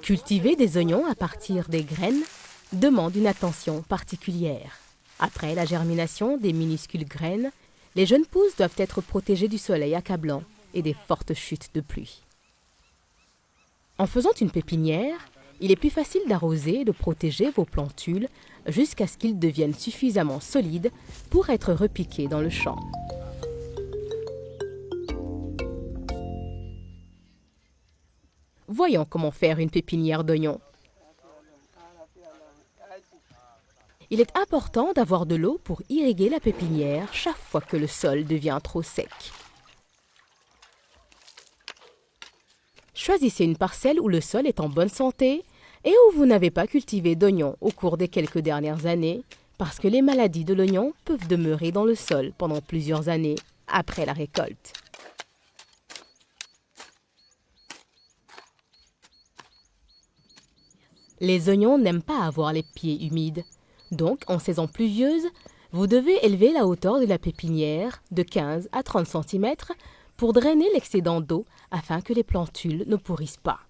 Cultiver des oignons à partir des graines demande une attention particulière. Après la germination des minuscules graines, les jeunes pousses doivent être protégées du soleil accablant et des fortes chutes de pluie. En faisant une pépinière, il est plus facile d'arroser et de protéger vos plantules jusqu'à ce qu'ils deviennent suffisamment solides pour être repiqués dans le champ. Voyons comment faire une pépinière d'oignons. Il est important d'avoir de l'eau pour irriguer la pépinière chaque fois que le sol devient trop sec. Choisissez une parcelle où le sol est en bonne santé et où vous n'avez pas cultivé d'oignons au cours des quelques dernières années, parce que les maladies de l'oignon peuvent demeurer dans le sol pendant plusieurs années après la récolte. Les oignons n'aiment pas avoir les pieds humides. Donc, en saison pluvieuse, vous devez élever la hauteur de la pépinière de 15 à 30 cm pour drainer l'excédent d'eau afin que les plantules ne pourrissent pas.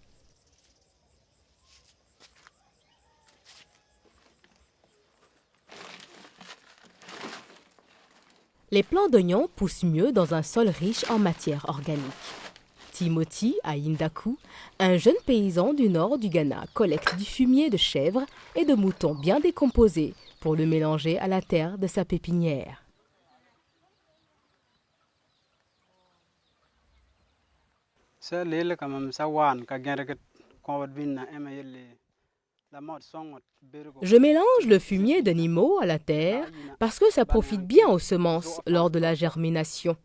Les plants d'oignons poussent mieux dans un sol riche en matière organique. Timothy, à Indaku, un jeune paysan du nord du Ghana, collecte du fumier de chèvre et de moutons bien décomposés pour le mélanger à la terre de sa pépinière. Je mélange le fumier d'animaux à la terre parce que ça profite bien aux semences lors de la germination.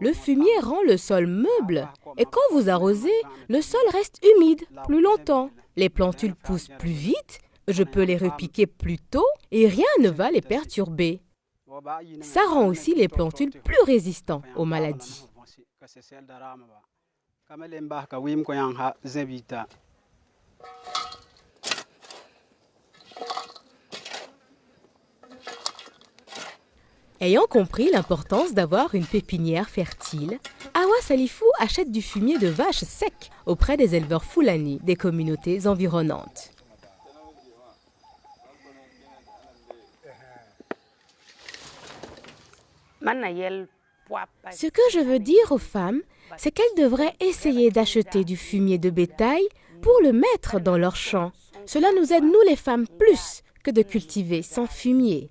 Le fumier rend le sol meuble et quand vous arrosez, le sol reste humide plus longtemps. Les plantules poussent plus vite, je peux les repiquer plus tôt et rien ne va les perturber. Ça rend aussi les plantules plus résistantes aux maladies. Ayant compris l'importance d'avoir une pépinière fertile, Awa Salifou achète du fumier de vache sec auprès des éleveurs Fulani des communautés environnantes. Ce que je veux dire aux femmes, c'est qu'elles devraient essayer d'acheter du fumier de bétail pour le mettre dans leurs champs. Cela nous aide, nous les femmes, plus que de cultiver sans fumier.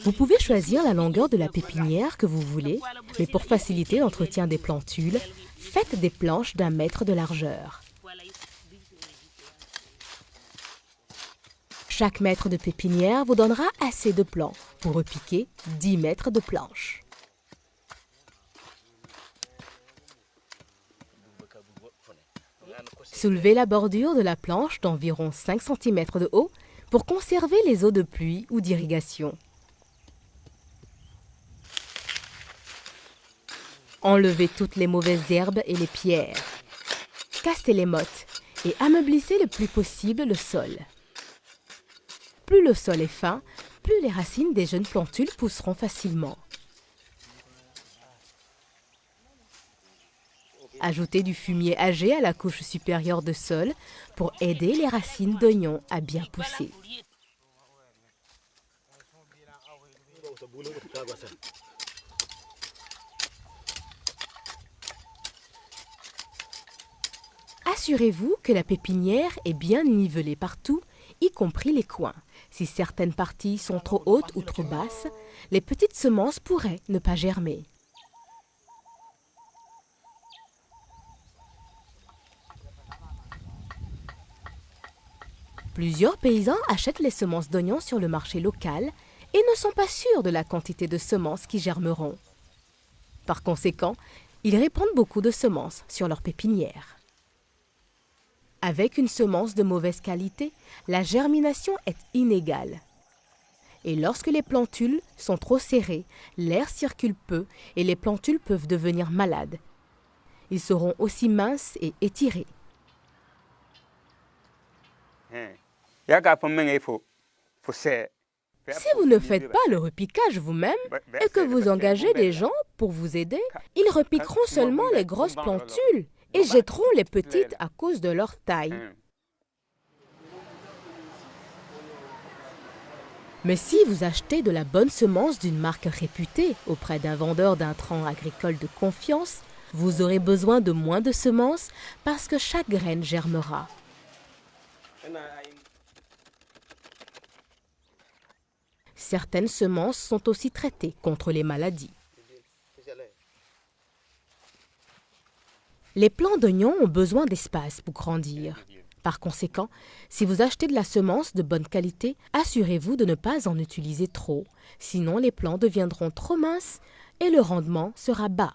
Vous pouvez choisir la longueur de la pépinière que vous voulez, mais pour faciliter l'entretien des plantules, faites des planches d'1 mètre de largeur. Chaque mètre de pépinière vous donnera assez de plants pour repiquer 10 mètres de planches. Soulevez la bordure de la planche d'environ 5 cm de haut pour conserver les eaux de pluie ou d'irrigation. Enlevez toutes les mauvaises herbes et les pierres. Cassez les mottes et ameublissez le plus possible le sol. Plus le sol est fin, plus les racines des jeunes plantules pousseront facilement. Ajoutez du fumier âgé à la couche supérieure de sol pour aider les racines d'oignons à bien pousser. Assurez-vous que la pépinière est bien nivelée partout, y compris les coins. Si certaines parties sont trop hautes ou trop basses, les petites semences pourraient ne pas germer. Plusieurs paysans achètent les semences d'oignons sur le marché local et ne sont pas sûrs de la quantité de semences qui germeront. Par conséquent, ils répandent beaucoup de semences sur leur pépinière. Avec une semence de mauvaise qualité, la germination est inégale. Et lorsque les plantules sont trop serrées, l'air circule peu et les plantules peuvent devenir malades. Ils seront aussi minces et étirés. Si vous ne faites pas le repiquage vous-même et que vous engagez des gens pour vous aider, ils repiqueront seulement les grosses plantules et jetteront les petites à cause de leur taille. Mais si vous achetez de la bonne semence d'une marque réputée auprès d'un vendeur d'intrants agricoles de confiance, vous aurez besoin de moins de semences parce que chaque graine germera. Certaines semences sont aussi traitées contre les maladies. Les plants d'oignons ont besoin d'espace pour grandir. Par conséquent, si vous achetez de la semence de bonne qualité, assurez-vous de ne pas en utiliser trop, sinon les plants deviendront trop minces et le rendement sera bas.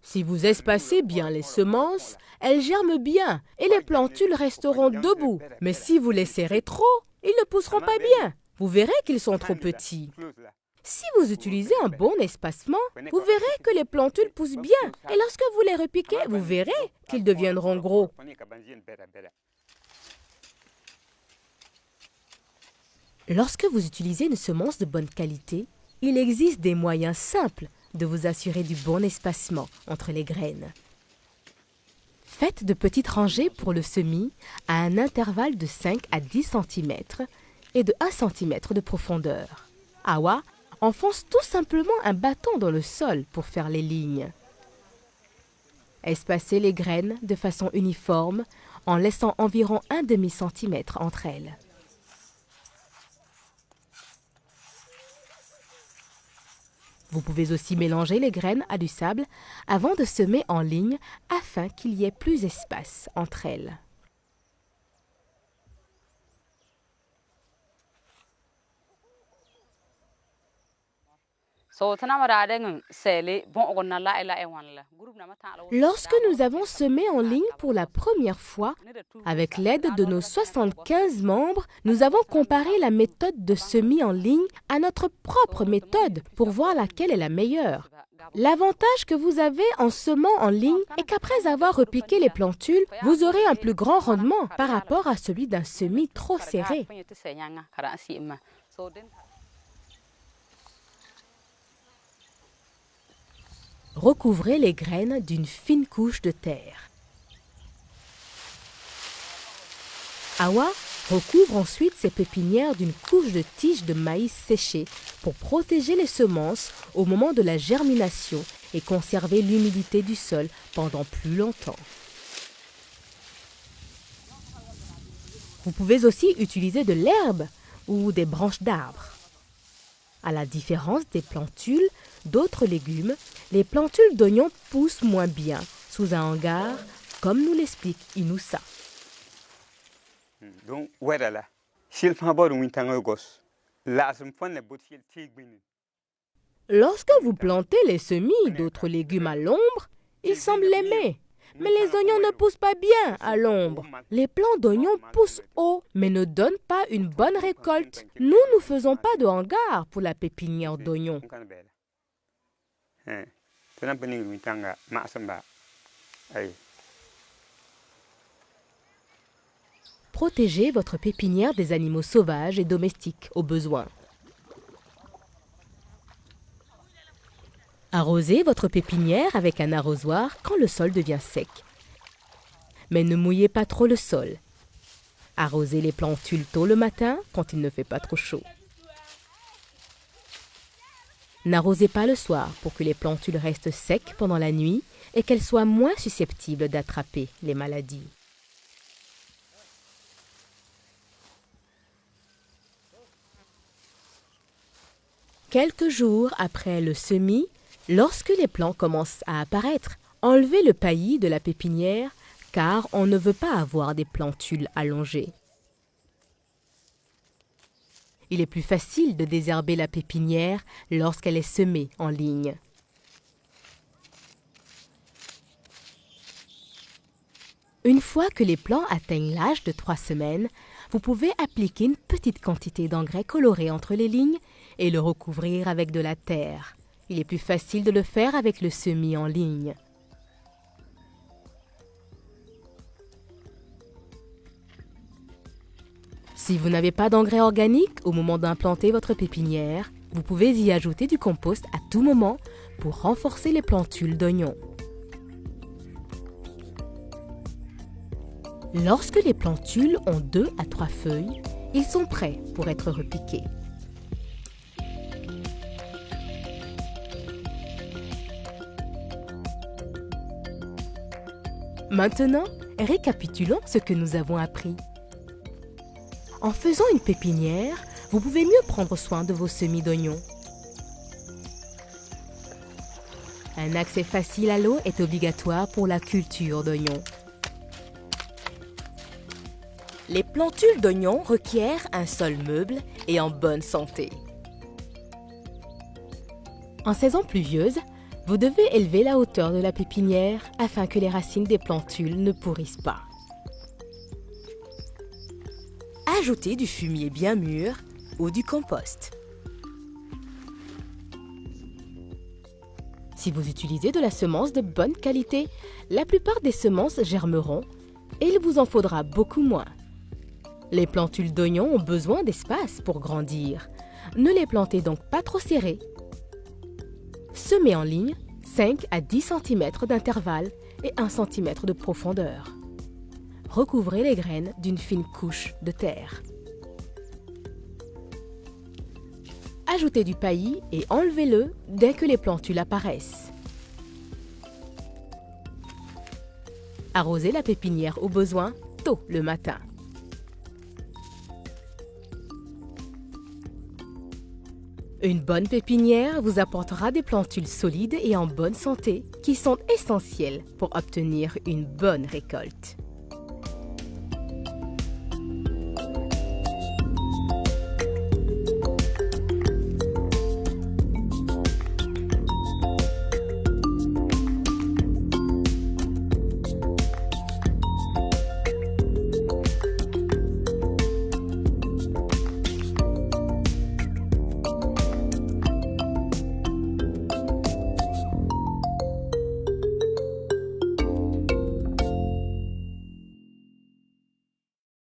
Si vous espacez bien les semences, elles germent bien et les plantules resteront debout. Mais si vous les serrez trop, ils ne pousseront pas bien. Vous verrez qu'ils sont trop petits. Si vous utilisez un bon espacement, vous verrez que les plantules poussent bien. Et lorsque vous les repiquez, vous verrez qu'ils deviendront gros. Lorsque vous utilisez une semence de bonne qualité, il existe des moyens simples de vous assurer du bon espacement entre les graines. Faites de petites rangées pour le semis à un intervalle de 5 à 10 cm et de 1 cm de profondeur. Awa enfonce tout simplement un bâton dans le sol pour faire les lignes. Espacez les graines de façon uniforme en laissant environ 1/2 cm entre elles. Vous pouvez aussi mélanger les graines à du sable avant de semer en ligne afin qu'il y ait plus d'espace entre elles. Lorsque nous avons semé en ligne pour la première fois, avec l'aide de nos 75 membres, nous avons comparé la méthode de semis en ligne à notre propre méthode pour voir laquelle est la meilleure. L'avantage que vous avez en semant en ligne est qu'après avoir repiqué les plantules, vous aurez un plus grand rendement par rapport à celui d'un semis trop serré. Recouvrez les graines d'une fine couche de terre. Awa recouvre ensuite ses pépinières d'une couche de tiges de maïs séchées pour protéger les semences au moment de la germination et conserver l'humidité du sol pendant plus longtemps. Vous pouvez aussi utiliser de l'herbe ou des branches d'arbres. À la différence des plantules d'autres légumes, les plantules d'oignons poussent moins bien sous un hangar, comme nous l'explique Inoussa. Lorsque vous plantez les semis d'autres légumes à l'ombre, ils semblent l'aimer. Mais les oignons ne poussent pas bien à l'ombre. Les plants d'oignons poussent haut, mais ne donnent pas une bonne récolte. Nous ne faisons pas de hangar pour la pépinière d'oignons. Protégez votre pépinière des animaux sauvages et domestiques au besoin. Arrosez votre pépinière avec un arrosoir quand le sol devient sec. Mais ne mouillez pas trop le sol. Arrosez les plantules tôt le matin quand il ne fait pas trop chaud. N'arrosez pas le soir pour que les plantules restent secs pendant la nuit et qu'elles soient moins susceptibles d'attraper les maladies. Quelques jours après le semis, lorsque les plants commencent à apparaître, enlevez le paillis de la pépinière car on ne veut pas avoir des plantules allongées. Il est plus facile de désherber la pépinière lorsqu'elle est semée en ligne. Une fois que les plants atteignent l'âge de 3 semaines, vous pouvez appliquer une petite quantité d'engrais coloré entre les lignes et le recouvrir avec de la terre. Il est plus facile de le faire avec le semis en ligne. Si vous n'avez pas d'engrais organique au moment d'implanter votre pépinière, vous pouvez y ajouter du compost à tout moment pour renforcer les plantules d'oignons. Lorsque les plantules ont 2 à 3 feuilles, ils sont prêts pour être repiqués. Maintenant, récapitulons ce que nous avons appris. En faisant une pépinière, vous pouvez mieux prendre soin de vos semis d'oignons. Un accès facile à l'eau est obligatoire pour la culture d'oignons. Les plantules d'oignons requièrent un sol meuble et en bonne santé. En saison pluvieuse, vous devez élever la hauteur de la pépinière afin que les racines des plantules ne pourrissent pas. Ajoutez du fumier bien mûr ou du compost. Si vous utilisez de la semence de bonne qualité, la plupart des semences germeront et il vous en faudra beaucoup moins. Les plantules d'oignons ont besoin d'espace pour grandir. Ne les plantez donc pas trop serrées. Semez en ligne 5 à 10 cm d'intervalle et 1 cm de profondeur. Recouvrez les graines d'une fine couche de terre. Ajoutez du paillis et enlevez-le dès que les plantules apparaissent. Arrosez la pépinière au besoin tôt le matin. Une bonne pépinière vous apportera des plantules solides et en bonne santé qui sont essentielles pour obtenir une bonne récolte.